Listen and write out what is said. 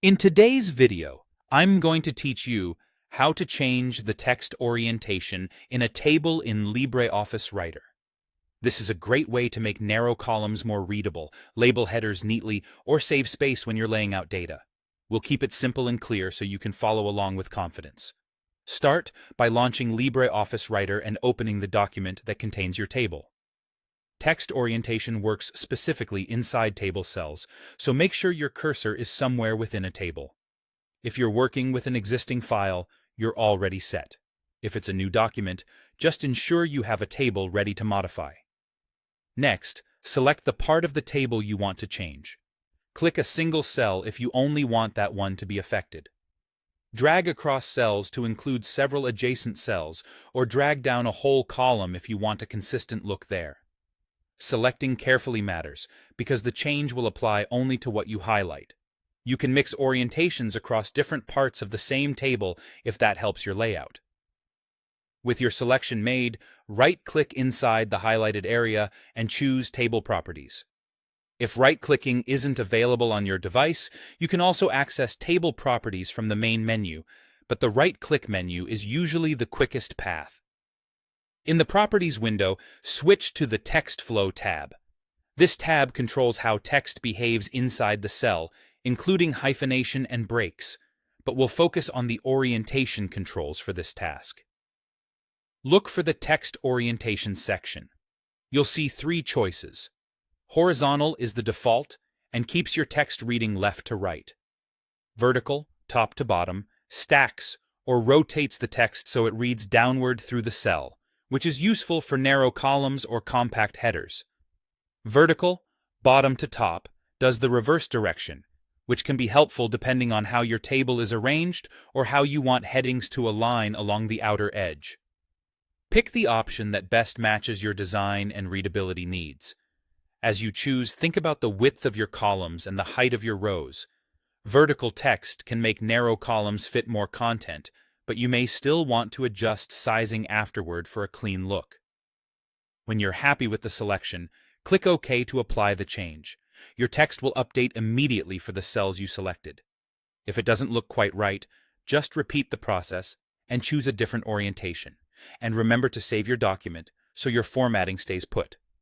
In today's video, I'm going to teach you how to change the text orientation in a table in LibreOffice Writer. This is a great way to make narrow columns more readable, label headers neatly, or save space when you're laying out data. We'll keep it simple and clear so you can follow along with confidence. Start by launching LibreOffice Writer and opening the document that contains your table. Text orientation works specifically inside table cells, so make sure your cursor is somewhere within a table. If you're working with an existing file, you're already set. If it's a new document, just ensure you have a table ready to modify. Next, select the part of the table you want to change. Click a single cell if you only want that one to be affected. Drag across cells to include several adjacent cells, or drag down a whole column if you want a consistent look there. Selecting carefully matters, because the change will apply only to what you highlight. You can mix orientations across different parts of the same table if that helps your layout. With your selection made, right-click inside the highlighted area and choose Table Properties. If right-clicking isn't available on your device, you can also access Table Properties from the main menu, but the right-click menu is usually the quickest path. In the Properties window, switch to the Text Flow tab. This tab controls how text behaves inside the cell, including hyphenation and breaks, but we'll focus on the orientation controls for this task. Look for the Text Orientation section. You'll see three choices. Horizontal is the default and keeps your text reading left to right. Vertical, top to bottom, stacks or rotates the text so it reads downward through the cell, which is useful for narrow columns or compact headers. Vertical, bottom to top, does the reverse direction, which can be helpful depending on how your table is arranged or how you want headings to align along the outer edge. Pick the option that best matches your design and readability needs. As you choose, think about the width of your columns and the height of your rows. Vertical text can make narrow columns fit more content, but you may still want to adjust sizing afterward for a clean look. When you're happy with the selection, click OK to apply the change. Your text will update immediately for the cells you selected. If it doesn't look quite right, just repeat the process and choose a different orientation. And remember to save your document so your formatting stays put.